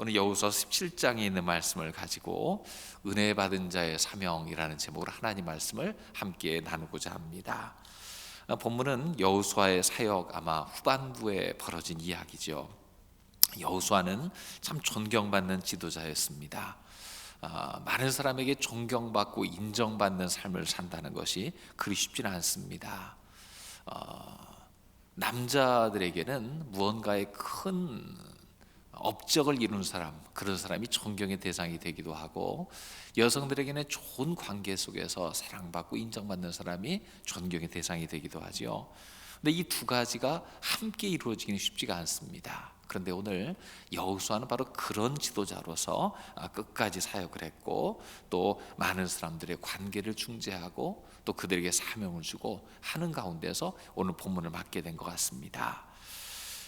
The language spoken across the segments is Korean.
오늘 여호수아 17장에 있는 말씀을 가지고 은혜 받은 자의 사명이라는 제목으로 하나님 말씀을 함께 나누고자 합니다. 본문은 여호수아의 사역 아마 후반부에 벌어진 이야기죠. 여호수아는 참 존경받는 지도자였습니다. 많은 사람에게 존경받고 인정받는 삶을 산다는 것이 그리 쉽지는 않습니다. 남자들에게는 무언가의 큰 업적을 이룬 사람, 그런 사람이 존경의 대상이 되기도 하고, 여성들에게는 좋은 관계 속에서 사랑받고 인정받는 사람이 존경의 대상이 되기도 하죠. 근데 이 두 가지가 함께 이루어지기는 쉽지가 않습니다. 그런데 오늘 여호수아는 바로 그런 지도자로서 끝까지 사역을 했고, 또 많은 사람들의 관계를 중재하고 또 그들에게 사명을 주고 하는 가운데서 오늘 본문을 맡게 된 것 같습니다.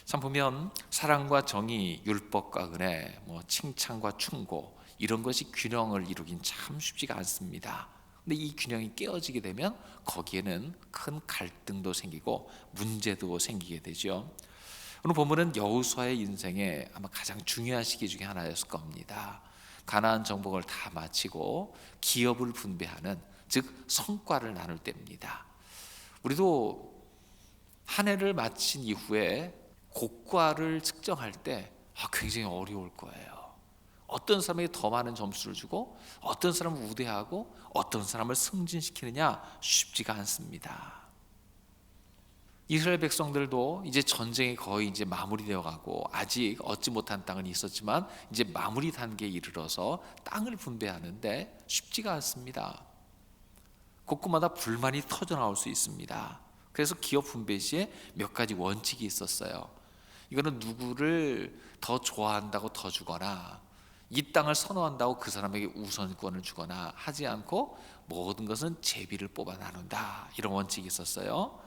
참 보면 사랑과 정의, 율법과 은혜, 칭찬과 충고, 이런 것이 균형을 이루긴 참 쉽지가 않습니다. 근데 이 균형이 깨어지게 되면 거기에는 큰 갈등도 생기고 문제도 생기게 되죠. 오늘 본문은 여호수아의 인생에 아마 가장 중요한 시기 중에 하나였을 겁니다. 가나안 정복을 다 마치고 기업을 분배하는, 즉 성과를 나눌 때입니다. 우리도 한 해를 마친 이후에 고과를 측정할 때 굉장히 어려울 거예요. 어떤 사람에게 더 많은 점수를 주고 어떤 사람을 우대하고 어떤 사람을 승진시키느냐 쉽지가 않습니다. 이스라엘 백성들도 이제 전쟁이 거의 이제 마무리되어 가고, 아직 얻지 못한 땅은 있었지만 이제 마무리 단계에 이르러서 땅을 분배하는데 쉽지가 않습니다. 곳곳마다 불만이 터져 나올 수 있습니다. 그래서 기업 분배 시에 몇 가지 원칙이 있었어요. 이거는 누구를 더 좋아한다고 더 주거나, 이 땅을 선호한다고 그 사람에게 우선권을 주거나 하지 않고 모든 것은 제비를 뽑아 나눈다, 이런 원칙이 있었어요.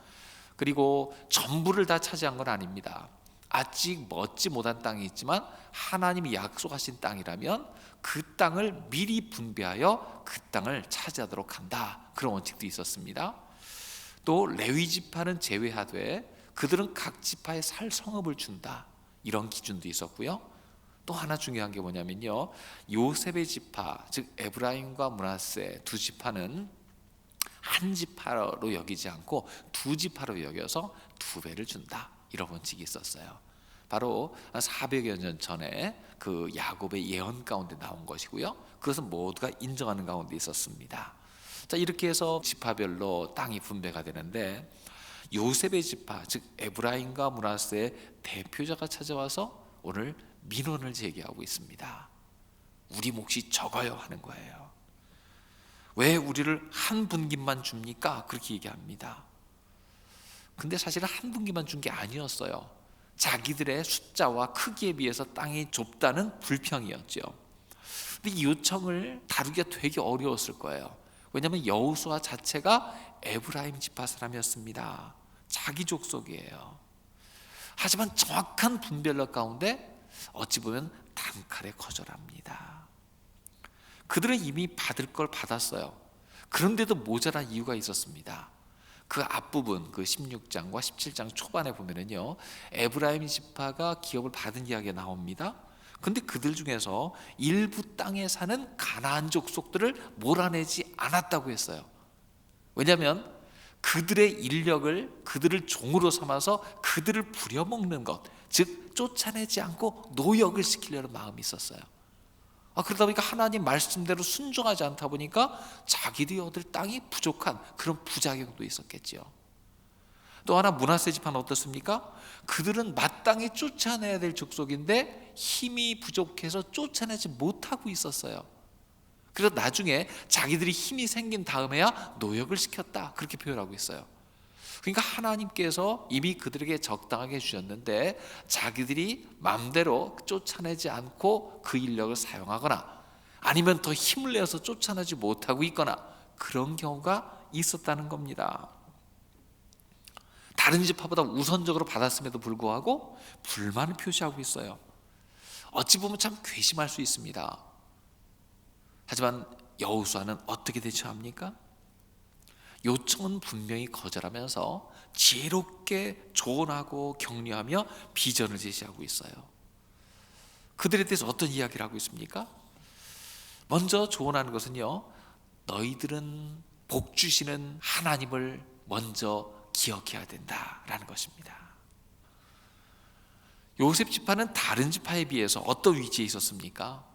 그리고 전부를 다 차지한 건 아닙니다. 아직 얻지 못한 땅이 있지만 하나님이 약속하신 땅이라면 그 땅을 미리 분배하여 그 땅을 차지하도록 한다, 그런 원칙도 있었습니다. 또 레위 지파는 제외하되 그들은 각 지파에 살 성읍을 준다, 이런 기준도 있었고요. 또 하나 중요한 게 뭐냐면요, 요셉의 지파, 즉 에브라임과 므낫세 두 지파는 한 지파로 여기지 않고 두 지파로 여겨서 두 배를 준다, 이런 원칙이 있었어요. 바로 400여 년 전에 그 야곱의 예언 가운데 나온 것이고요. 그것은 모두가 인정하는 가운데 있었습니다. 자, 이렇게 해서 지파별로 땅이 분배가 되는데, 요셉의 지파, 즉 에브라임과 므낫세의 대표자가 찾아와서 오늘 민원을 제기하고 있습니다. 우리 몫이 적어요 하는 거예요. 왜 우리를 한 분기만 줍니까? 그렇게 얘기합니다. 근데 사실은 한 분기만 준 게 아니었어요. 자기들의 숫자와 크기에 비해서 땅이 좁다는 불평이었죠. 근데 이 요청을 다루기가 되게 어려웠을 거예요. 왜냐하면 여호수아 자체가 에브라임 지파 사람이었습니다. 자기 족속이에요. 하지만 정확한 분별력 가운데 어찌 보면 단칼에 거절합니다. 그들은 이미 받을 걸 받았어요. 그런데도 모자란 이유가 있었습니다. 그 앞부분, 그 16장과 17장 초반에 보면은요, 에브라임 지파가 기업을 받은 이야기가 나옵니다. 근데 그들 중에서 일부 땅에 사는 가나안 족속들을 몰아내지 않았다고 했어요. 왜냐하면 그들의 인력을, 그들을 종으로 삼아서 그들을 부려먹는 것, 즉 쫓아내지 않고 노역을 시키려는 마음이 있었어요. 그러다 보니까 하나님 말씀대로 순종하지 않다 보니까 자기들이 얻을 땅이 부족한 그런 부작용도 있었겠죠. 또 하나 므낫세 지파는 어떻습니까? 그들은 마땅히 쫓아내야 될 족속인데 힘이 부족해서 쫓아내지 못하고 있었어요. 그래서 나중에 자기들이 힘이 생긴 다음에야 노역을 시켰다, 그렇게 표현하고 있어요. 그러니까 하나님께서 이미 그들에게 적당하게 주셨는데 자기들이 마음대로 쫓아내지 않고 그 인력을 사용하거나, 아니면 더 힘을 내서 쫓아내지 못하고 있거나, 그런 경우가 있었다는 겁니다. 다른 지파보다 우선적으로 받았음에도 불구하고 불만을 표시하고 있어요. 어찌 보면 참 괘씸할 수 있습니다. 하지만 여호수아는 어떻게 대처합니까? 요청은 분명히 거절하면서 지혜롭게 조언하고 격려하며 비전을 제시하고 있어요. 그들에 대해서 어떤 이야기를 하고 있습니까? 먼저 조언하는 것은요, 너희들은 복 주시는 하나님을 먼저 기억해야 된다라는 것입니다. 요셉 지파는 다른 지파에 비해서 어떤 위치에 있었습니까?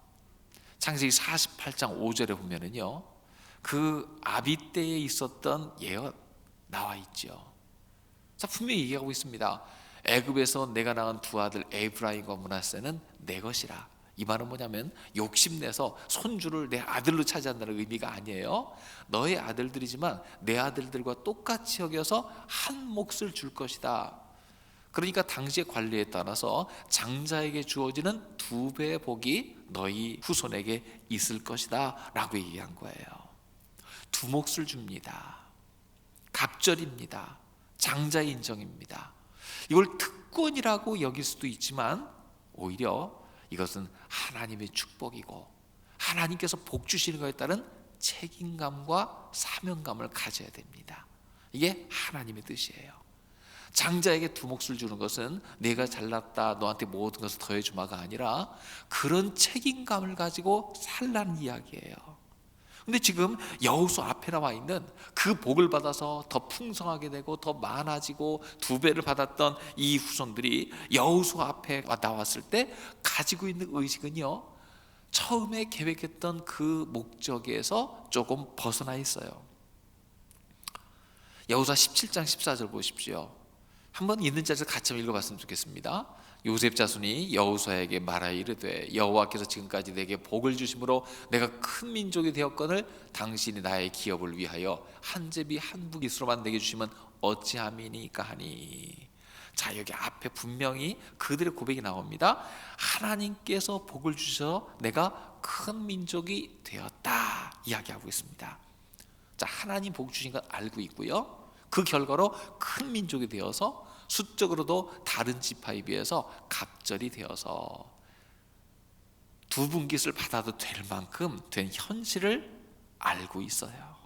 창세기 48장 5절에 보면은요, 그 아비 때에 있었던 예언 나와 있죠. 자, 분명히 얘기하고 있습니다. 애굽에서 내가 낳은 두 아들 에브라임과 므낫세는 내 것이라. 이 말은 뭐냐면 욕심내서 손주를 내 아들로 차지한다는 의미가 아니에요. 너의 아들들이지만 내 아들들과 똑같이 여겨서 한 몫을 줄 것이다. 그러니까 당시의 관리에 따라서 장자에게 주어지는 2배의 복이 너희 후손에게 있을 것이다 라고 얘기한 거예요. 두 몫을 줍니다. 갑절입니다. 장자의 인정입니다. 이걸 특권이라고 여길 수도 있지만 오히려 이것은 하나님의 축복이고 하나님께서 복 주시는 것에 따른 책임감과 사명감을 가져야 됩니다. 이게 하나님의 뜻이에요. 장자에게 두 몫을 주는 것은 내가 잘났다 너한테 모든 것을 더해주마가 아니라 그런 책임감을 가지고 살라는 이야기예요. 근데 지금 여호수아 앞에 나와 있는 그 복을 받아서 더 풍성하게 되고 더 많아지고 2배를 받았던 이 후손들이 여호수아 앞에 나왔을 때 가지고 있는 의식은요, 처음에 계획했던 그 목적에서 조금 벗어나 있어요. 여호수아 17장 14절 보십시오. 한번 있는 자리에서 같이 읽어봤으면 좋겠습니다. 요셉 자손이 여호수아에게 말하여 이르되 여호와께서 지금까지 내게 복을 주심으로 내가 큰 민족이 되었거늘 당신이 나의 기업을 위하여 한 제비 한 부깃으로만 내게 주시면 어찌함이니까 하니. 자, 여기 앞에 분명히 그들의 고백이 나옵니다. 하나님께서 복을 주셔서 내가 큰 민족이 되었다 이야기하고 있습니다. 자, 하나님 복 주신 건 알고 있고요, 그 결과로 큰 민족이 되어서 수적으로도 다른 지파에 비해서 갑절이 되어서 2분깃을 받아도 될 만큼 된 현실을 알고 있어요.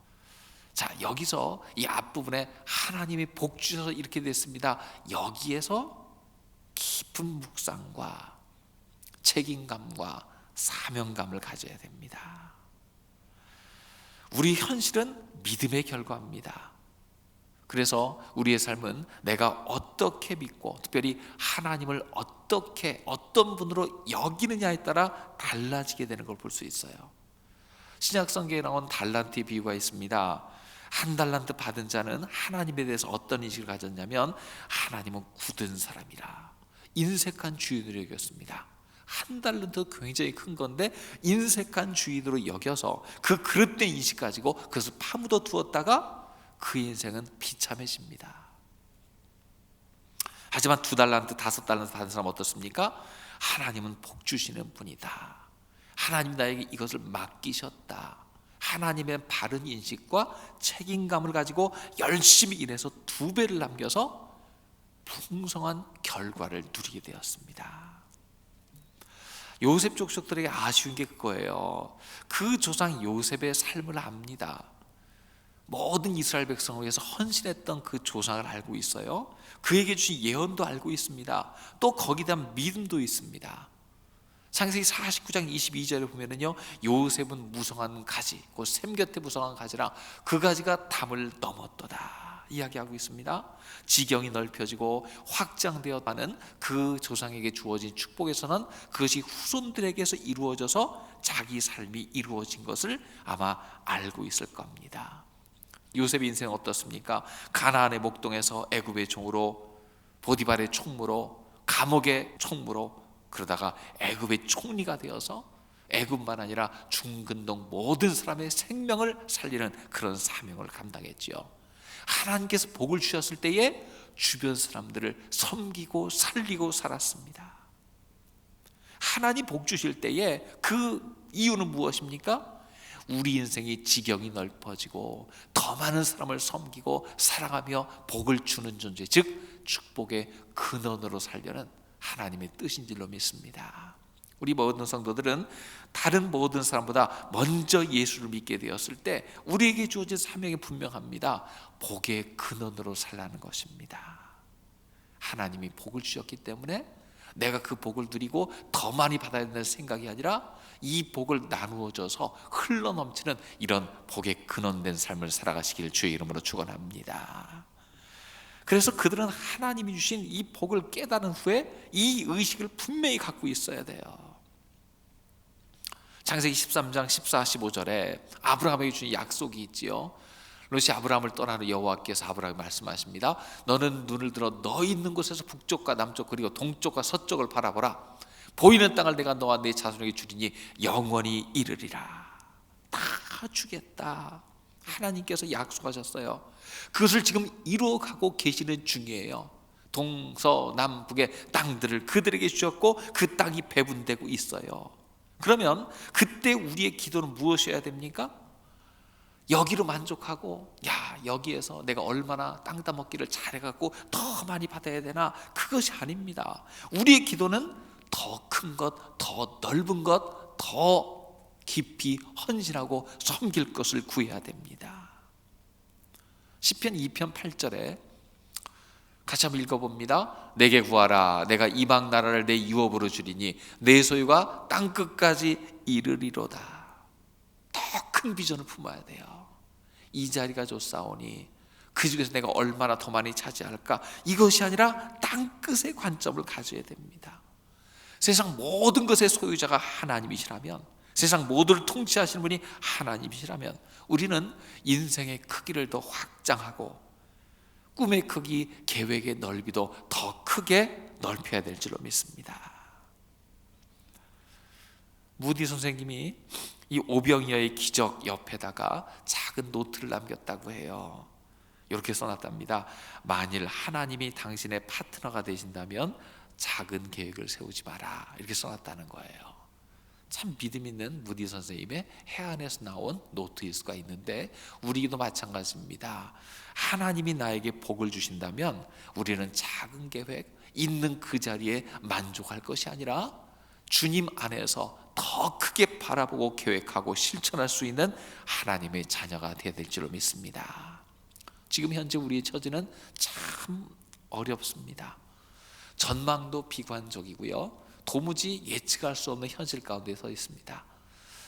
자, 여기서 이 앞부분에 하나님이 복 주셔서 이렇게 됐습니다. 여기에서 깊은 묵상과 책임감과 사명감을 가져야 됩니다. 우리 현실은 믿음의 결과입니다. 그래서 우리의 삶은 내가 어떻게 믿고 특별히 하나님을 어떻게 어떤 분으로 여기느냐에 따라 달라지게 되는 걸 볼 수 있어요. 신약성경에 나온 달란트의 비유가 있습니다. 한 달란트 받은 자는 하나님에 대해서 어떤 인식을 가졌냐면 하나님은 굳은 사람이라 인색한 주인으로 여겼습니다. 한 달란트 굉장히 큰 건데 인색한 주인으로 여겨서 그 그릇된 인식 가지고 그것을 파묻어 두었다가 그 인생은 비참해집니다. 하지만 2달란트, 5달란트 받은 사람 어떻습니까? 하나님은 복 주시는 분이다. 하나님 나에게 이것을 맡기셨다. 하나님의 바른 인식과 책임감을 가지고 열심히 일해서 2배를 남겨서 풍성한 결과를 누리게 되었습니다. 요셉 족속들에게 아쉬운 게 그거예요. 그 조상 요셉의 삶을 압니다. 모든 이스라엘 백성을 위해서 헌신했던 그 조상을 알고 있어요. 그에게 주신 예언도 알고 있습니다. 또 거기에 대한 믿음도 있습니다. 창세기 49장 22절에 보면은요, 요셉은 무성한 가지, 그 샘 곁에 무성한 가지라 그 가지가 담을 넘었도다 이야기하고 있습니다. 지경이 넓혀지고 확장되어 가는 그 조상에게 주어진 축복에서는 그것이 후손들에게서 이루어져서 자기 삶이 이루어진 것을 아마 알고 있을 겁니다. 요셉의 인생은 어떻습니까? 가나안의 목동에서 애굽의 종으로, 보디발의 총무로, 감옥의 총무로, 그러다가 애굽의 총리가 되어서 애굽만 아니라 중근동 모든 사람의 생명을 살리는 그런 사명을 감당했지요. 하나님께서 복을 주셨을 때에 주변 사람들을 섬기고 살리고 살았습니다. 하나님 복 주실 때에 그 이유는 무엇입니까? 우리 인생의 지경이 넓어지고 더 많은 사람을 섬기고 사랑하며 복을 주는 존재, 즉 축복의 근원으로 살려는 하나님의 뜻인 줄로 믿습니다. 우리 모든 성도들은 다른 모든 사람보다 먼저 예수를 믿게 되었을 때 우리에게 주어진 사명이 분명합니다. 복의 근원으로 살라는 것입니다. 하나님이 복을 주셨기 때문에 내가 그 복을 누리고 더 많이 받아야 된다는 생각이 아니라 이 복을 나누어져서 흘러넘치는 이런 복의 근원된 삶을 살아가시길 주의 이름으로 축원합니다. 그래서 그들은 하나님이 주신 이 복을 깨달은 후에 이 의식을 분명히 갖고 있어야 돼요. 창세기 13장 14, 15절에 아브라함에게 주신 약속이 있지요. 롯이 아브라함을 떠나는 여호와께서 아브라함에게 말씀하십니다. 너는 눈을 들어 너 있는 곳에서 북쪽과 남쪽 그리고 동쪽과 서쪽을 바라보라. 보이는 땅을 내가 너와 네 자손에게 주리니 영원히 이르리라. 다 주겠다. 하나님께서 약속하셨어요. 그것을 지금 이루어가고 계시는 중이에요. 동서남북의 땅들을 그들에게 주셨고 그 땅이 배분되고 있어요. 그러면 그때 우리의 기도는 무엇이어야 됩니까? 여기로 만족하고 여기에서 내가 얼마나 땅 따먹기를 잘해갖고 더 많이 받아야 되나, 그것이 아닙니다. 우리의 기도는 더 큰 것, 더 넓은 것, 더 깊이 헌신하고 섬길 것을 구해야 됩니다. 시편 2편 8절에 같이 한번 읽어봅니다. 내게 구하라. 내가 이방 나라를 내 유업으로 주리니 내 소유가 땅끝까지 이르리로다. 더 큰 비전을 품어야 돼요. 이 자리가 좋사오니 그 중에서 내가 얼마나 더 많이 차지할까, 이것이 아니라 땅끝의 관점을 가져야 됩니다. 세상 모든 것의 소유자가 하나님이시라면, 세상 모두를 통치하시는 분이 하나님이시라면 우리는 인생의 크기를 더 확장하고 꿈의 크기, 계획의 넓이도 더 크게 넓혀야 될 줄로 믿습니다. 무디 선생님이 이 오병이어의 기적 옆에다가 작은 노트를 남겼다고 해요. 이렇게 써놨답니다. 만일 하나님이 당신의 파트너가 되신다면 작은 계획을 세우지 마라. 이렇게 써놨다는 거예요. 참 믿음 있는 무디 선생님의 해안에서 나온 노트일 수가 있는데, 우리도 마찬가지입니다. 하나님이 나에게 복을 주신다면 우리는 작은 계획, 있는 그 자리에 만족할 것이 아니라 주님 안에서 더 크게 바라보고 계획하고 실천할 수 있는 하나님의 자녀가 되어야 될 줄로 믿습니다. 지금 현재 우리의 처지는 참 어렵습니다. 전망도 비관적이고요, 도무지 예측할 수 없는 현실 가운데 서 있습니다.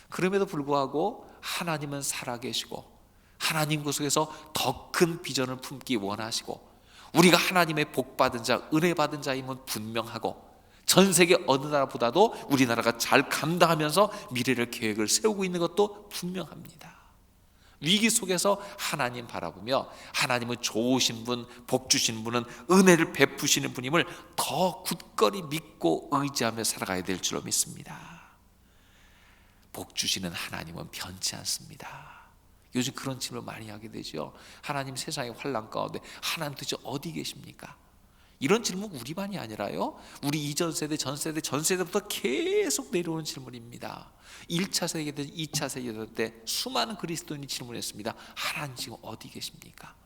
그럼에도 불구하고 하나님은 살아계시고 하나님 그 속에서 더 큰 비전을 품기 원하시고, 우리가 하나님의 복받은 자, 은혜 받은 자임은 분명하고, 전 세계 어느 나라보다도 우리나라가 잘 감당하면서 미래를 계획을 세우고 있는 것도 분명합니다. 위기 속에서 하나님 바라보며 하나님은 좋으신 분, 복 주시는 분은 은혜를 베푸시는 분임을 더 굳건히 믿고 의지하며 살아가야 될 줄로 믿습니다. 복 주시는 하나님은 변치 않습니다. 요즘 그런 질문을 많이 하게 되죠. 하나님, 세상의 환난 가운데 하나님 도대체 어디 계십니까? 이런 질문 우리만이 아니라요, 우리 이전 세대, 전 세대부터 계속 내려오는 질문입니다. 1차 세계 때, 2차 세계 때 수많은 그리스도인이 질문했습니다. 하나님 지금 어디 계십니까?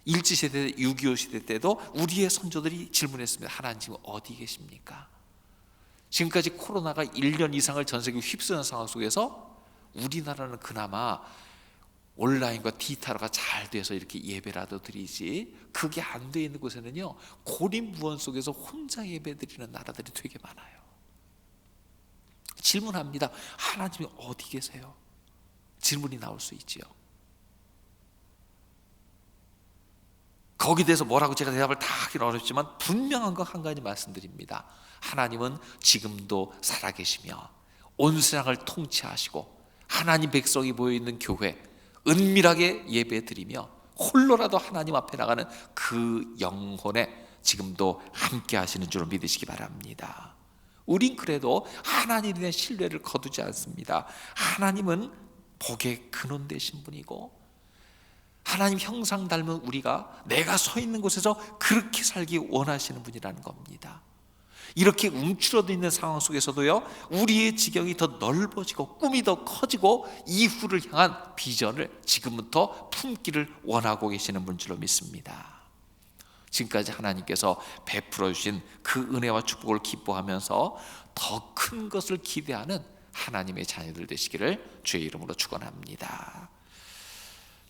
일제시대, 6.25 시대 때도 우리의 선조들이 질문했습니다. 하나님 지금 어디 계십니까? 지금까지 코로나가 1년 이상을 전 세계에 휩쓰는 상황 속에서 우리나라는 그나마 온라인과 디지털화가 잘 돼서 이렇게 예배라도 드리지, 그게 안 돼 있는 곳에는요, 고립무원 속에서 혼자 예배 드리는 나라들이 되게 많아요. 질문합니다. 하나님이 어디 계세요? 질문이 나올 수 있지요. 거기에 대해서 뭐라고 제가 대답을 다 하기는 어렵지만 분명한 거 한 가지 말씀드립니다. 하나님은 지금도 살아계시며 온 세상을 통치하시고, 하나님 백성이 모여있는 교회 은밀하게 예배드리며 홀로라도 하나님 앞에 나가는 그 영혼에 지금도 함께 하시는 줄로 믿으시기 바랍니다. 우린 그래도 하나님에 대한 신뢰를 거두지 않습니다. 하나님은 복의 근원 되신 분이고, 하나님 형상 닮은 우리가 내가 서 있는 곳에서 그렇게 살기 원하시는 분이라는 겁니다. 이렇게 움츠러져 있는 상황 속에서도요, 우리의 지경이 더 넓어지고 꿈이 더 커지고 이후를 향한 비전을 지금부터 품기를 원하고 계시는 분 줄로 믿습니다. 지금까지 하나님께서 베풀어 주신 그 은혜와 축복을 기뻐하면서 더 큰 것을 기대하는 하나님의 자녀들 되시기를 주의 이름으로 축원합니다.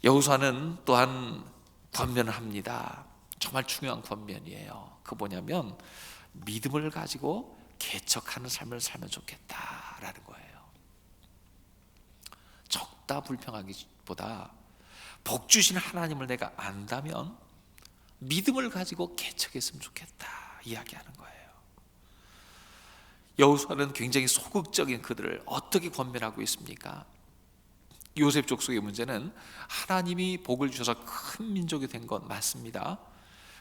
여호수아는 또한 권면을 합니다. 정말 중요한 권면이에요. 그 뭐냐면 믿음을 가지고 개척하는 삶을 살면 좋겠다라는 거예요. 적다 불평하기보다 복 주신 하나님을 내가 안다면 믿음을 가지고 개척했으면 좋겠다 이야기하는 거예요. 여호수아는 굉장히 소극적인 그들을 어떻게 권면하고 있습니까? 요셉 족속의 문제는 하나님이 복을 주셔서 큰 민족이 된 건 맞습니다.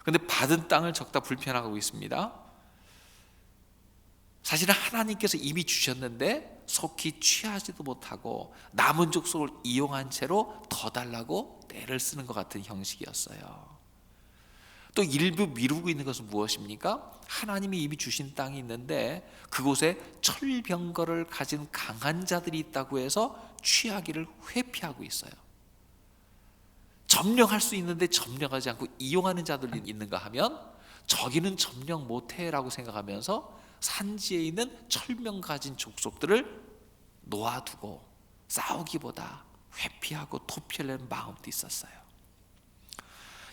그런데 받은 땅을 적다 불편하고 있습니다. 사실은 하나님께서 이미 주셨는데 속히 취하지도 못하고 남은 족속을 이용한 채로 더 달라고 떼를 쓰는 것 같은 형식이었어요. 또 일부 미루고 있는 것은 무엇입니까? 하나님이 이미 주신 땅이 있는데 그곳에 철병거를 가진 강한 자들이 있다고 해서 취하기를 회피하고 있어요. 점령할 수 있는데 점령하지 않고 이용하는 자들이 있는가 하면 저기는 점령 못해라고 생각하면서 산지에 있는 철병 가진 족속들을 놓아두고 싸우기보다 회피하고 도피하려는 마음도 있었어요.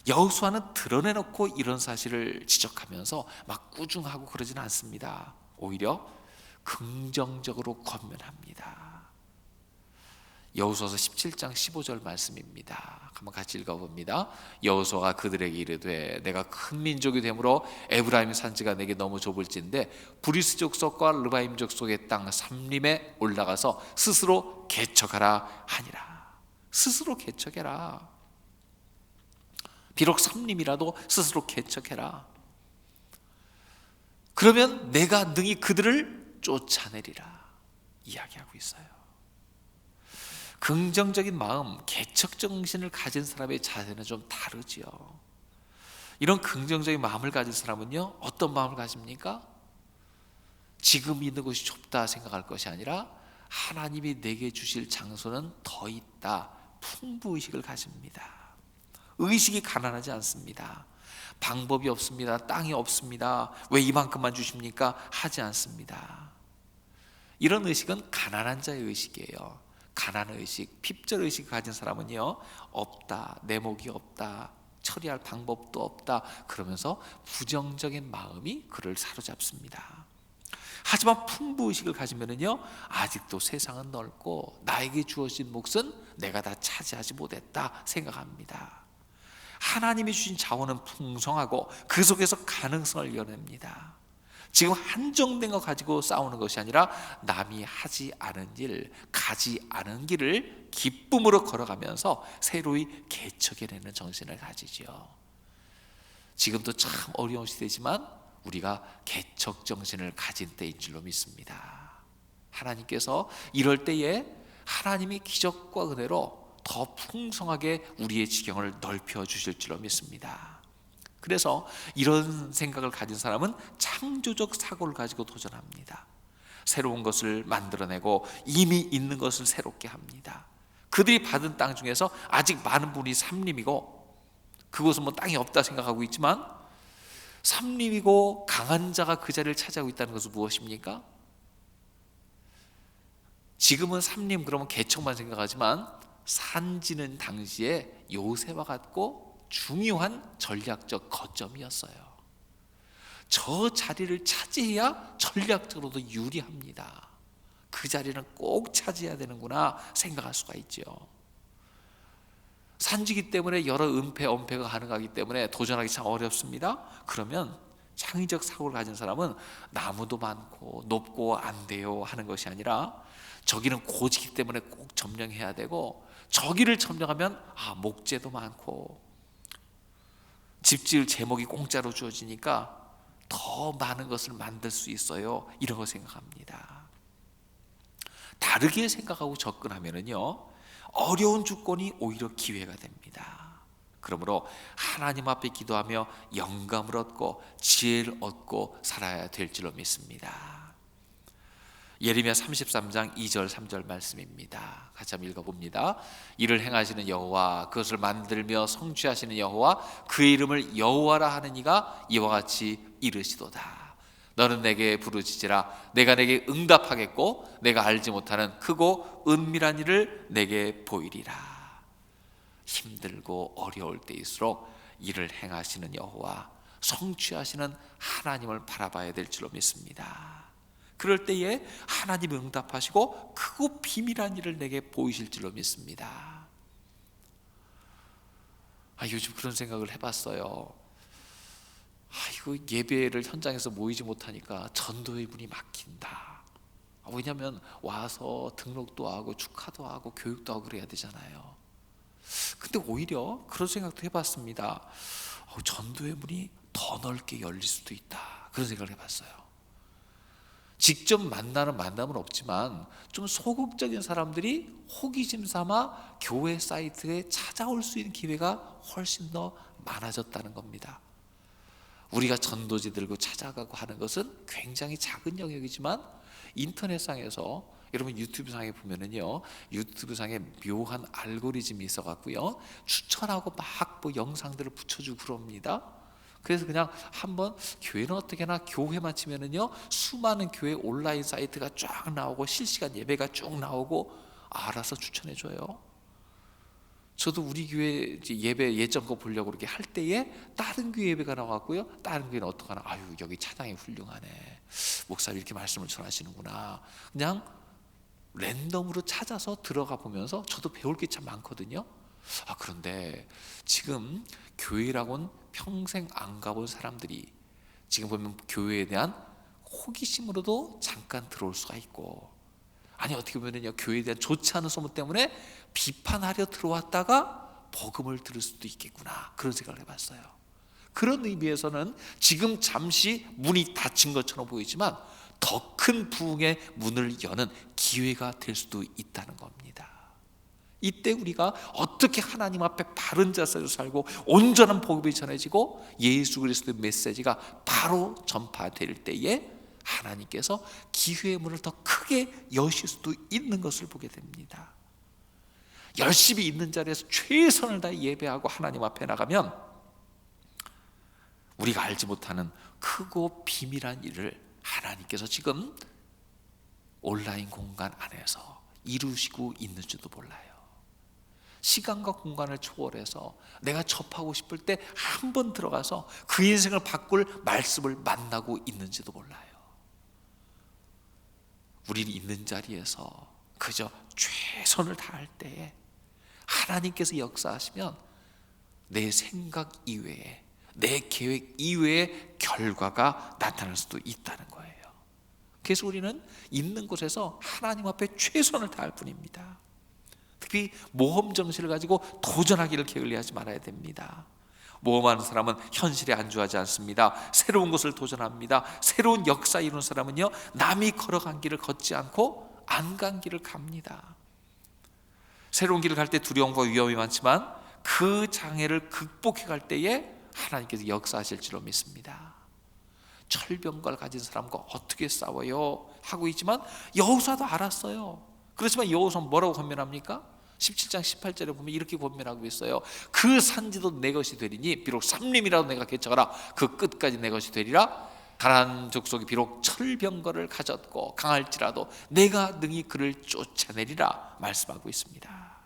여호수아는 드러내놓고 이런 사실을 지적하면서 막 꾸중하고 그러지는 않습니다. 오히려 긍정적으로 권면합니다. 여호수아서 17장 15절 말씀입니다. 한번 같이 읽어봅니다. 여호수아가 그들에게 이르되 내가 큰 민족이 되므로 에브라임 산지가 내게 너무 좁을진데 브리스 족속과 르바임 족속의 땅 삼림에 올라가서 스스로 개척하라 하니라. 스스로 개척해라. 비록 삼림이라도 스스로 개척해라. 그러면 내가 능히 그들을 쫓아내리라 이야기하고 있어요. 긍정적인 마음, 개척 정신을 가진 사람의 자세는 좀 다르지요. 이런 긍정적인 마음을 가진 사람은요, 어떤 마음을 가집니까? 지금 있는 곳이 좁다 생각할 것이 아니라 하나님이 내게 주실 장소는 더 있다, 풍부의식을 가집니다. 의식이 가난하지 않습니다. 방법이 없습니다. 땅이 없습니다. 왜 이만큼만 주십니까? 하지 않습니다. 이런 의식은 가난한 자의 의식이에요. 가난의 의식, 핍절의식을 가진 사람은요, 없다, 내 목이 없다, 처리할 방법도 없다 그러면서 부정적인 마음이 그를 사로잡습니다. 하지만 풍부의식을 가지면은요, 아직도 세상은 넓고 나에게 주어진 몫은 내가 다 차지하지 못했다 생각합니다. 하나님이 주신 자원은 풍성하고 그 속에서 가능성을 열어냅니다. 지금 한정된 거 가지고 싸우는 것이 아니라 남이 하지 않은 일, 가지 않은 길을 기쁨으로 걸어가면서 새로이 개척해내는 정신을 가지죠. 지금도 참 어려운 시대지만 우리가 개척 정신을 가진 때인 줄로 믿습니다. 하나님께서 이럴 때에 하나님이 기적과 은혜로 더 풍성하게 우리의 지경을 넓혀 주실 줄로 믿습니다. 그래서 이런 생각을 가진 사람은 창조적 사고를 가지고 도전합니다. 새로운 것을 만들어내고 이미 있는 것을 새롭게 합니다. 그들이 받은 땅 중에서 아직 많은 분이 삼림이고 그곳은 뭐 땅이 없다 생각하고 있지만 삼림이고 강한 자가 그 자리를 차지하고 있다는 것은 무엇입니까? 지금은 삼림 그러면 개척만 생각하지만 산지는 당시에 요새와 같고 중요한 전략적 거점이었어요. 저 자리를 차지해야 전략적으로도 유리합니다. 그 자리는 꼭 차지해야 되는구나 생각할 수가 있죠. 산지기 때문에 여러 은폐, 엄폐가 가능하기 때문에 도전하기 참 어렵습니다. 그러면 창의적 사고를 가진 사람은 나무도 많고 높고 안 돼요 하는 것이 아니라 저기는 고지기 때문에 꼭 점령해야 되고 저기를 점령하면 목재도 많고 집 지을 제목이 공짜로 주어지니까 더 많은 것을 만들 수 있어요. 이런 거 생각합니다. 다르게 생각하고 접근하면은요, 어려운 주권이 오히려 기회가 됩니다. 그러므로 하나님 앞에 기도하며 영감을 얻고 지혜를 얻고 살아야 될 줄로 믿습니다. 예레미야 33장 2절 3절 말씀입니다. 같이 한번 읽어봅니다. 이를 행하시는 여호와, 그것을 만들며 성취하시는 여호와, 그의 이름을 여호와라 하는 이가 이와 같이 이르시도다. 너는 내게 부르짖으라. 내가 내게 응답하겠고 내가 알지 못하는 크고 은밀한 일을 내게 보이리라. 힘들고 어려울 때일수록 이를 행하시는 여호와, 성취하시는 하나님을 바라봐야 될 줄로 믿습니다. 그럴 때에 하나님이 응답하시고 크고 비밀한 일을 내게 보이실 줄로 믿습니다. 요즘 그런 생각을 해봤어요. 이거 예배를 현장에서 모이지 못하니까 전도의 문이 막힌다. 왜냐하면 와서 등록도 하고 축하도 하고 교육도 하고 그래야 되잖아요. 근데 오히려 그런 생각도 해봤습니다. 전도의 문이 더 넓게 열릴 수도 있다. 그런 생각을 해봤어요. 직접 만나는 만남은 없지만 좀 소극적인 사람들이 호기심 삼아 교회 사이트에 찾아올 수 있는 기회가 훨씬 더 많아졌다는 겁니다. 우리가 전도지 들고 찾아가고 하는 것은 굉장히 작은 영역이지만 인터넷상에서 여러분 유튜브상에 보면은요, 유튜브상에 묘한 알고리즘이 있어갖고요 추천하고 막 영상들을 붙여주고 그럽니다. 그래서 그냥 한번 교회는 어떻게나 교회만 치면은요 수많은 교회 온라인 사이트가 쫙 나오고 실시간 예배가 쭉 나오고 알아서 추천해줘요. 저도 우리 교회 예배 예전 거 보려고 그렇게 할 때에 다른 교회 예배가 나왔고요, 다른 교회는 어떡하나, 여기 찬양이 훌륭하네, 목사님 이렇게 말씀을 전하시는구나, 그냥 랜덤으로 찾아서 들어가 보면서 저도 배울 게 참 많거든요. 그런데 지금 교회라고는 평생 안 가본 사람들이 지금 보면 교회에 대한 호기심으로도 잠깐 들어올 수가 있고, 아니 어떻게 보면요 교회에 대한 좋지 않은 소문 때문에 비판하려 들어왔다가 복음을 들을 수도 있겠구나, 그런 생각을 해봤어요. 그런 의미에서는 지금 잠시 문이 닫힌 것처럼 보이지만 더 큰 부흥의 문을 여는 기회가 될 수도 있다는 겁니다. 이때 우리가 어떻게 하나님 앞에 바른 자세로 살고 온전한 복음이 전해지고 예수 그리스도의 메시지가 바로 전파될 때에 하나님께서 기회의 문을 더 크게 여실 수도 있는 것을 보게 됩니다. 열심히 있는 자리에서 최선을 다해 예배하고 하나님 앞에 나가면 우리가 알지 못하는 크고 비밀한 일을 하나님께서 지금 온라인 공간 안에서 이루시고 있는지도 몰라요. 시간과 공간을 초월해서 내가 접하고 싶을 때 한 번 들어가서 그 인생을 바꿀 말씀을 만나고 있는지도 몰라요. 우리는 있는 자리에서 그저 최선을 다할 때에 하나님께서 역사하시면 내 생각 이외에, 내 계획 이외의 결과가 나타날 수도 있다는 거예요. 그래서 우리는 있는 곳에서 하나님 앞에 최선을 다할 뿐입니다. 특히 모험 정신을 가지고 도전하기를 게을리하지 말아야 됩니다. 모험하는 사람은 현실에 안주하지 않습니다. 새로운 것을 도전합니다. 새로운 역사 이루는 사람은요 남이 걸어간 길을 걷지 않고 안 간 길을 갑니다. 새로운 길을 갈 때 두려움과 위험이 많지만 그 장애를 극복해 갈 때에 하나님께서 역사하실 줄로 믿습니다. 철병과를 가진 사람과 어떻게 싸워요? 하고 있지만 여호수아도 알았어요. 그렇지만 여호수아는 뭐라고 권면합니까? 17장 18절에 보면 이렇게 권면하고 있어요. 그 산지도 내 것이 되리니 비록 삼림이라도 내가 개척하라 그 끝까지 내 것이 되리라. 가나안 족속이 비록 철병거를 가졌고 강할지라도 내가 능히 그를 쫓아내리라 말씀하고 있습니다.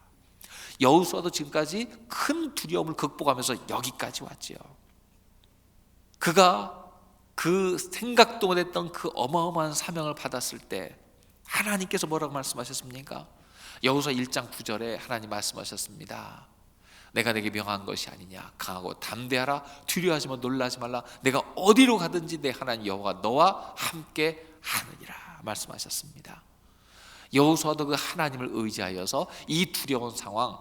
여호수아도 지금까지 큰 두려움을 극복하면서 여기까지 왔지요. 그가 그 생각도 못했던 그 어마어마한 사명을 받았을 때 하나님께서 뭐라고 말씀하셨습니까? 여호수아 1장 9절에 하나님 말씀하셨습니다. 내가 내게 명한 것이 아니냐, 강하고 담대하라, 두려워하지 놀라지 말라, 내가 어디로 가든지 내 하나님 여호와가 너와 함께 하느니라 말씀하셨습니다. 여호수아도 그 하나님을 의지하여서 이 두려운 상황,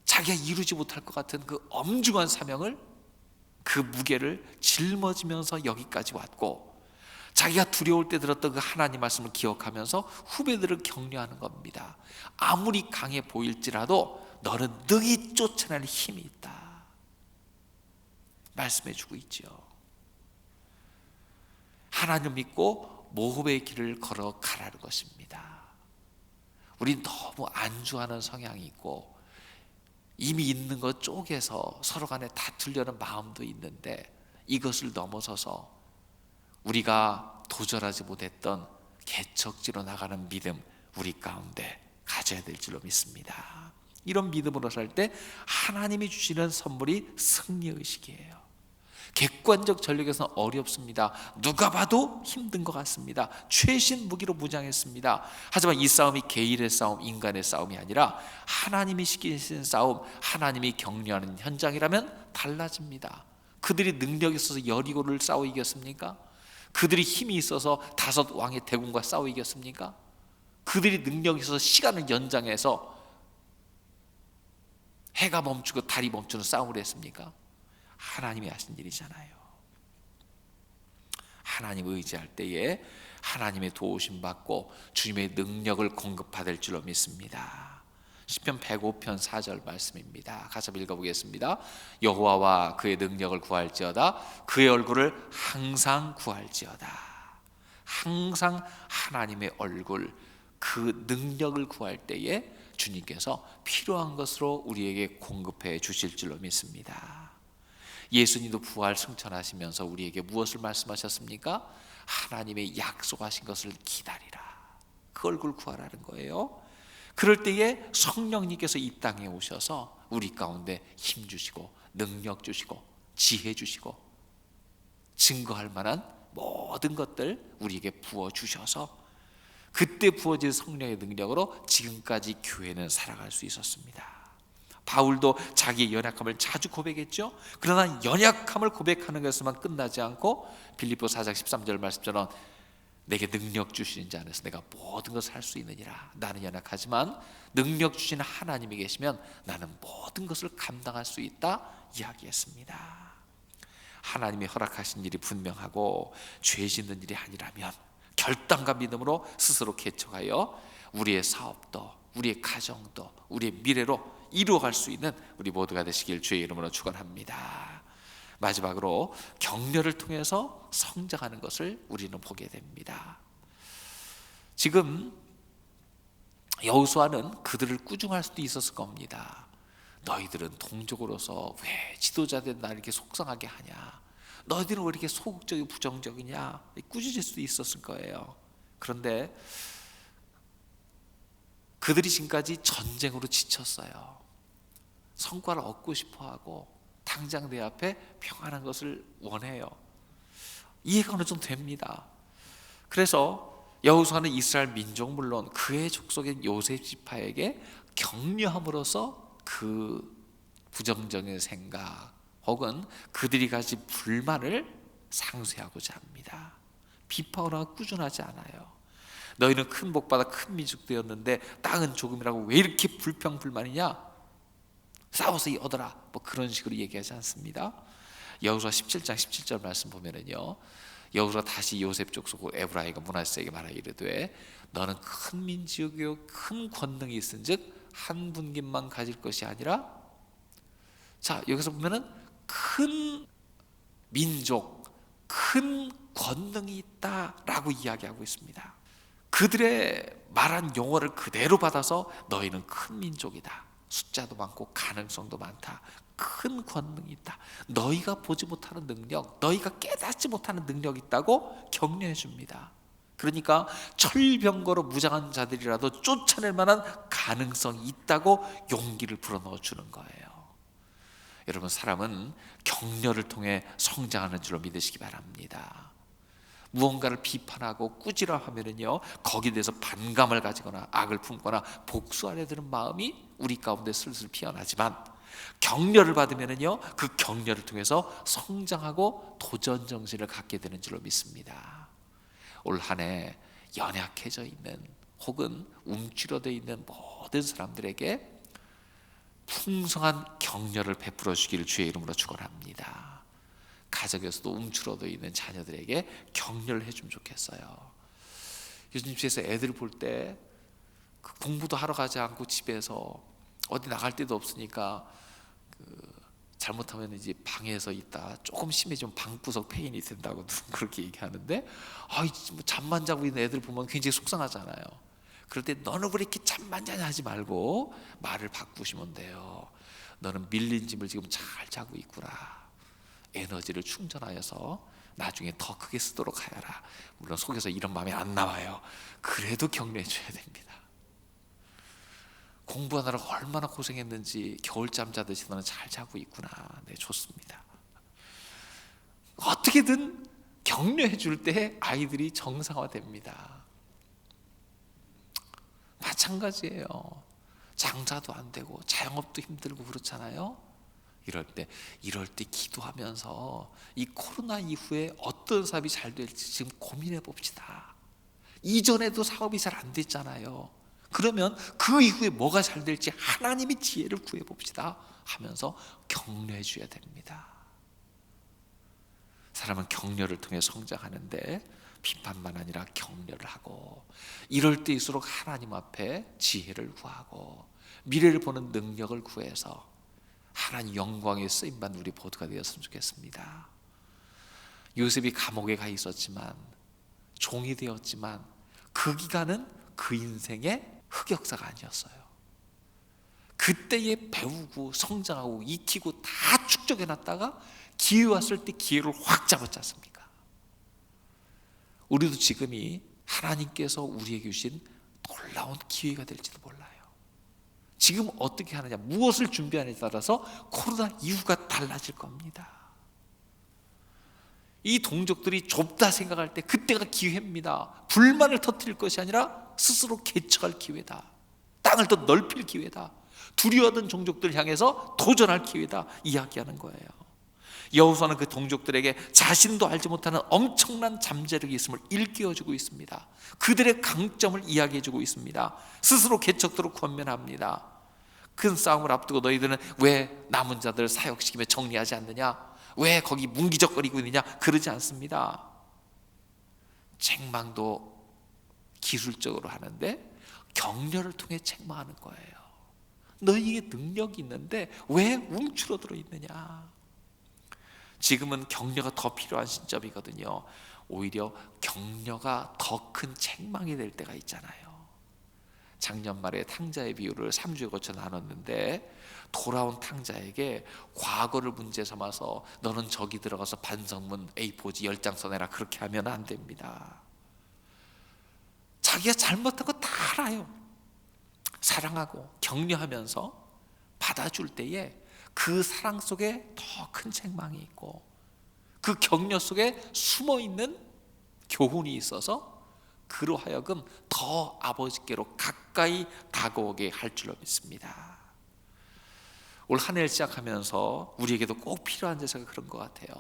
자기가 이루지 못할 것 같은 그 엄중한 사명을, 그 무게를 짊어지면서 여기까지 왔고, 자기가 두려울 때 들었던 그 하나님 말씀을 기억하면서 후배들을 격려하는 겁니다. 아무리 강해 보일지라도 너는 능히 쫓아낼 힘이 있다 말씀해 주고 있죠. 하나님을 믿고 모험의 길을 걸어가라는 것입니다. 우린 너무 안주하는 성향이 있고 이미 있는 것 쪼개서 서로 간에 다투려는 마음도 있는데, 이것을 넘어서서 우리가 도전하지 못했던 개척지로 나가는 믿음 우리 가운데 가져야 될 줄로 믿습니다. 이런 믿음으로 살 때 하나님이 주시는 선물이 승리의식이에요. 객관적 전력에서는 어렵습니다. 누가 봐도 힘든 것 같습니다. 최신 무기로 무장했습니다. 하지만 이 싸움이 개인의 싸움, 인간의 싸움이 아니라 하나님이 시키신 싸움, 하나님이 격려하는 현장이라면 달라집니다. 그들이 능력이 있어서 여리고를 싸워 이겼습니까? 그들이 힘이 있어서 다섯 왕의 대군과 싸워 이겼습니까? 그들이 능력이 있어서 시간을 연장해서 해가 멈추고 달이 멈추는 싸움을 했습니까? 하나님이 하신 일이잖아요. 하나님 의지할 때에 하나님의 도우심 받고 주님의 능력을 공급받을 줄로 믿습니다. 시편 105편 4절 말씀입니다. 같이 읽어보겠습니다. 여호와와 그의 능력을 구할지어다. 그의 얼굴을 항상 구할지어다. 항상 하나님의 얼굴, 그 능력을 구할 때에 주님께서 필요한 것으로 우리에게 공급해 주실 줄로 믿습니다. 예수님도 부활 승천하시면서 우리에게 무엇을 말씀하셨습니까? 하나님의 약속하신 것을 기다리라. 그 얼굴 구하라는 거예요. 그럴 때에 성령님께서 이 땅에 오셔서 우리 가운데 힘 주시고 능력 주시고 지혜 주시고 증거할 만한 모든 것들 우리에게 부어주셔서 그때 부어진 성령의 능력으로 지금까지 교회는 살아갈 수 있었습니다. 바울도 자기의 연약함을 자주 고백했죠. 그러나 연약함을 고백하는 것에만 끝나지 않고 빌립보 4장 13절 말씀처럼 내게 능력 주시는 자 안에서 내가 모든 것을 할 수 있느니라. 나는 연약하지만 능력 주시는 하나님이 계시면 나는 모든 것을 감당할 수 있다 이야기했습니다. 하나님이 허락하신 일이 분명하고 죄 짓는 일이 아니라면 결단과 믿음으로 스스로 개척하여 우리의 사업도 우리의 가정도 우리의 미래로 이루어갈 수 있는 우리 모두가 되시길 주의 이름으로 축원합니다. 마지막으로 격려를 통해서 성장하는 것을 우리는 보게 됩니다. 지금 여호수아는 그들을 꾸중할 수도 있었을 겁니다. 너희들은 동족으로서 왜 지도자된 나를 이렇게 속상하게 하냐? 너희들은 왜 이렇게 소극적이고 부정적이냐? 꾸짖을 수도 있었을 거예요. 그런데 그들이 지금까지 전쟁으로 지쳤어요. 성과를 얻고 싶어하고 당장 내 앞에 평안한 것을 원해요. 이해가 어느 정도 됩니다. 그래서 여호수아는 이스라엘 민족 물론 그의 족속인 요셉 지파에게 격려함으로써 그 부정적인 생각 혹은 그들이 가진 불만을 상쇄하고자 합니다. 비판하거나 꾸준하지 않아요. 너희는 큰 복받아 큰 민족 되었는데 땅은 조금이라고 왜 이렇게 불평불만이냐? 싸워서 얻어라. 뭐 그런 식으로 얘기하지 않습니다. 여호수아 17장 17절 말씀 보면은요, 여호수아 다시 요셉 족속 에브라임과 므낫세에게 말하여 이르되 너는 큰 민족이요 큰 권능이 있은즉 한 분깃만 가질 것이 아니라, 자 여기서 보면은 큰 민족, 큰 권능이 있다라고 이야기하고 있습니다. 그들의 말한 용어를 그대로 받아서 너희는 큰 민족이다. 숫자도 많고 가능성도 많다. 큰 권능이 있다. 너희가 보지 못하는 능력, 너희가 깨닫지 못하는 능력이 있다고 격려해 줍니다. 그러니까 철병거로 무장한 자들이라도 쫓아낼 만한 가능성이 있다고 용기를 불어넣어 주는 거예요. 여러분, 사람은 격려를 통해 성장하는 줄로 믿으시기 바랍니다. 무언가를 비판하고 꾸지람하면은요, 거기에 대해서 반감을 가지거나 악을 품거나 복수하려 드는 마음이 우리 가운데 슬슬 피어나지만, 격려를 받으면은요, 그 격려를 통해서 성장하고 도전 정신을 갖게 되는 줄로 믿습니다. 올 한 해 연약해져 있는 혹은 움츠러져 있는 모든 사람들에게 풍성한 격려를 베풀어 주기를 주의 이름으로 축원합니다. 가정에서도 움츠러져 있는 자녀들에게 격려를 해주면 좋겠어요. 요즘 집에서 애들 볼 때 공부도 하러 가지 않고 집에서 어디 나갈 데도 없으니까 잘못하면 이제 방에서 있다 조금 심해지면 방구석 폐인이 된다고 그렇게 얘기하는데, 잠만 자고 있는 애들 보면 굉장히 속상하잖아요. 그럴 때 너는 왜 이렇게 잠만 자냐 하지 말고 말을 바꾸시면 돼요. 너는 밀린 짐을 지금 잘 자고 있구나. 에너지를 충전하여서 나중에 더 크게 쓰도록 하여라. 물론 속에서 이런 마음이 안 나와요. 그래도 격려해 줘야 됩니다. 공부하느라 얼마나 고생했는지 겨울잠 자듯이 너는 잘 자고 있구나. 네, 좋습니다. 어떻게든 격려해 줄 때 아이들이 정상화됩니다. 마찬가지예요. 장사도 안 되고 자영업도 힘들고 그렇잖아요. 이럴 때 기도하면서 이 코로나 이후에 어떤 사업이 잘 될지 지금 고민해 봅시다. 이전에도 사업이 잘 안 됐잖아요. 그러면 그 이후에 뭐가 잘 될지 하나님의 지혜를 구해 봅시다 하면서 격려해 줘야 됩니다. 사람은 격려를 통해 성장하는데 비판만 아니라 격려를 하고, 이럴 때일수록 하나님 앞에 지혜를 구하고 미래를 보는 능력을 구해서 하나님 영광에 쓰임받는 우리 모두가 되었으면 좋겠습니다. 요셉이 감옥에 가 있었지만, 종이 되었지만, 그 기간은 그 인생의 흑역사가 아니었어요. 그때에 배우고 성장하고 익히고 다 축적해놨다가 기회 왔을 때 기회를 확 잡았지 않습니까? 우리도 지금이 하나님께서 우리에게 주신 놀라운 기회가 될지도 몰라요. 지금 어떻게 하느냐, 무엇을 준비하느냐에 따라서 코로나 이후가 달라질 겁니다. 이 동족들이 좁다 생각할 때 그때가 기회입니다. 불만을 터뜨릴 것이 아니라 스스로 개척할 기회다. 땅을 더 넓힐 기회다. 두려워하던 종족들을 향해서 도전할 기회다 이야기하는 거예요. 여호수아는 그 동족들에게 자신도 알지 못하는 엄청난 잠재력이 있음을 일깨워주고 있습니다. 그들의 강점을 이야기해주고 있습니다. 스스로 개척토록 권면합니다. 큰 싸움을 앞두고 너희들은 왜 남은 자들 사역시키며 정리하지 않느냐, 왜 거기 문기적거리고 있느냐, 그러지 않습니다. 책망도 기술적으로 하는데 격려를 통해 책망하는 거예요. 너희에게 능력이 있는데 왜 움츠러들어 있느냐. 지금은 격려가 더 필요한 시점이거든요. 오히려 격려가 더 큰 책망이 될 때가 있잖아요. 작년 말에 탕자의 비유를 3주에 거쳐 나눴는데, 돌아온 탕자에게 과거를 문제 삼아서 너는 저기 들어가서 반성문 A4지 10장 써내라, 그렇게 하면 안 됩니다. 자기가 잘못한 거 다 알아요. 사랑하고 격려하면서 받아줄 때에 그 사랑 속에 더 큰 책망이 있고, 그 격려 속에 숨어있는 교훈이 있어서 그로 하여금 더 아버지께로 가까이 다가오게 할 줄로 믿습니다. 올 한 해를 시작하면서 우리에게도 꼭 필요한 제사가 그런 것 같아요.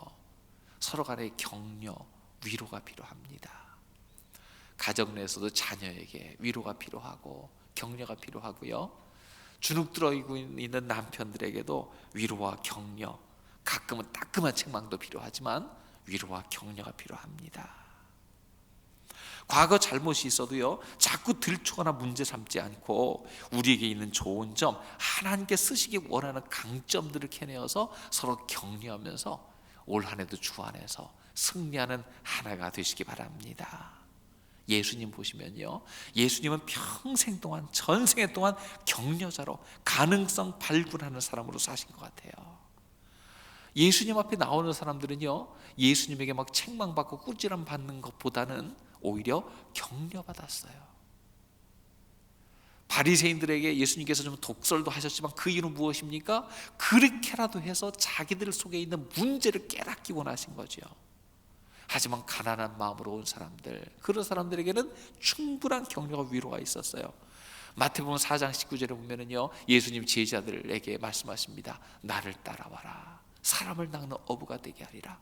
서로 간의 격려, 위로가 필요합니다. 가정 내에서도 자녀에게 위로가 필요하고 격려가 필요하고요. 주눅 들어 있는 남편들에게도 위로와 격려, 가끔은 따끔한 책망도 필요하지만 위로와 격려가 필요합니다. 과거 잘못이 있어도요, 자꾸 들추거나 문제 삼지 않고 우리에게 있는 좋은 점, 하나님께 쓰시기 원하는 강점들을 캐내어서 서로 격려하면서 올 한 해도 주 안에서 승리하는 하나가 되시기 바랍니다. 예수님 보시면요, 예수님은 평생 동안, 전생에 동안 격려자로 가능성 발굴하는 사람으로 사신 것 같아요. 예수님 앞에 나오는 사람들은요, 예수님에게 막 책망받고 꾸지람 받는 것보다는 오히려 격려받았어요. 바리새인들에게 예수님께서 좀 독설도 하셨지만 그 이유는 무엇입니까? 그렇게라도 해서 자기들 속에 있는 문제를 깨닫기 원하신 거죠. 하지만 가난한 마음으로 온 사람들, 그런 사람들에게는 충분한 격려와 위로가 있었어요. 마태복음 4장 19절에 보면은요, 예수님 제자들에게 말씀하십니다. 나를 따라와라. 사람을 낚는 어부가 되게 하리라.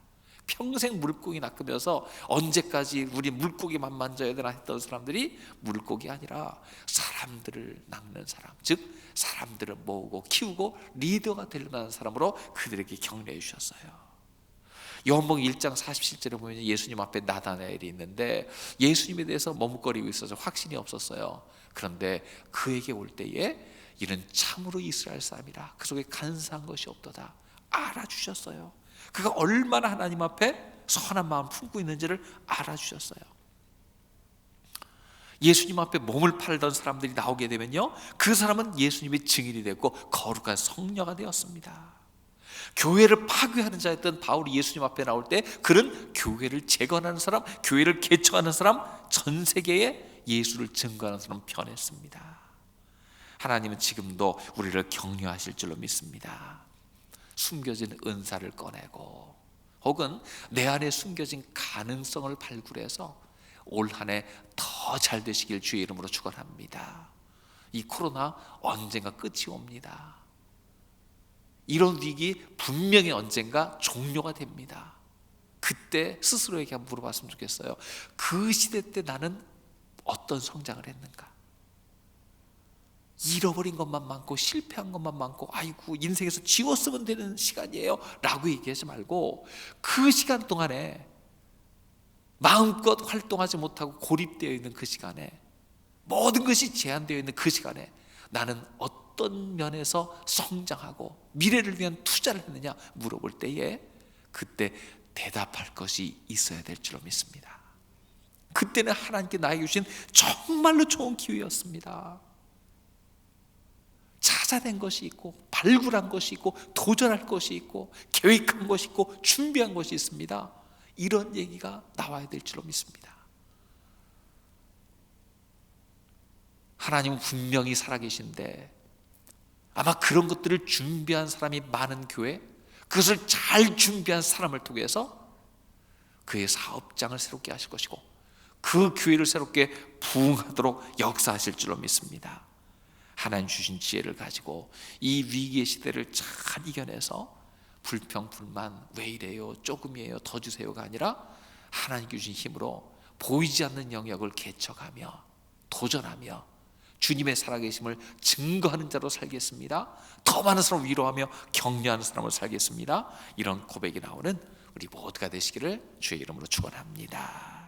평생 물고기 낚으면서 언제까지 우리 물고기만 만져야 되나 했던 사람들이 물고기 아니라 사람들을 낚는 사람, 즉 사람들을 모으고 키우고 리더가 되려는 사람으로 그들에게 격려해 주셨어요. 요한복음 1장 47절에 보면 예수님 앞에 나다나엘이 있는데 예수님에 대해서 머뭇거리고 있어서 확신이 없었어요. 그런데 그에게 올 때에 이는 참으로 이스라엘 사람이라, 그 속에 간사한 것이 없도다 알아주셨어요. 그가 얼마나 하나님 앞에 선한 마음 품고 있는지를 알아주셨어요. 예수님 앞에 몸을 팔던 사람들이 나오게 되면요, 그 사람은 예수님의 증인이 되고 거룩한 성녀가 되었습니다. 교회를 파괴하는 자였던 바울이 예수님 앞에 나올 때 그는 교회를 재건하는 사람, 교회를 개척하는 사람, 전 세계에 예수를 증거하는 사람 변했습니다. 하나님은 지금도 우리를 격려하실 줄로 믿습니다. 숨겨진 은사를 꺼내고 혹은 내 안에 숨겨진 가능성을 발굴해서 올 한 해 더 잘 되시길 주의 이름으로 축원합니다. 이 코로나 언젠가 끝이 옵니다. 이런 위기 분명히 언젠가 종료가 됩니다. 그때 스스로에게 한번 물어봤으면 좋겠어요. 그 시대 때 나는 어떤 성장을 했는가? 잃어버린 것만 많고 실패한 것만 많고 아이고 인생에서 지웠으면 되는 시간이에요 라고 얘기하지 말고, 그 시간 동안에 마음껏 활동하지 못하고 고립되어 있는 그 시간에, 모든 것이 제한되어 있는 그 시간에 나는 어떤 면에서 성장하고 미래를 위한 투자를 했느냐 물어볼 때에 그때 대답할 것이 있어야 될 줄로 믿습니다. 그때는 하나님께 나에게 주신 정말로 좋은 기회였습니다. 찾아낸 것이 있고 발굴한 것이 있고 도전할 것이 있고 계획한 것이 있고 준비한 것이 있습니다. 이런 얘기가 나와야 될 줄로 믿습니다. 하나님은 분명히 살아계신데 아마 그런 것들을 준비한 사람이 많은 교회, 그것을 잘 준비한 사람을 통해서 그의 사업장을 새롭게 하실 것이고 그 교회를 새롭게 부흥하도록 역사하실 줄로 믿습니다. 하나님 주신 지혜를 가지고 이 위기의 시대를 잘 이겨내서 불평, 불만, 왜 이래요, 조금이에요, 더 주세요가 아니라 하나님 주신 힘으로 보이지 않는 영역을 개척하며 도전하며 주님의 살아계심을 증거하는 자로 살겠습니다. 더 많은 사람을 위로하며 격려하는 사람으로 살겠습니다. 이런 고백이 나오는 우리 모두가 되시기를 주의 이름으로 축원합니다.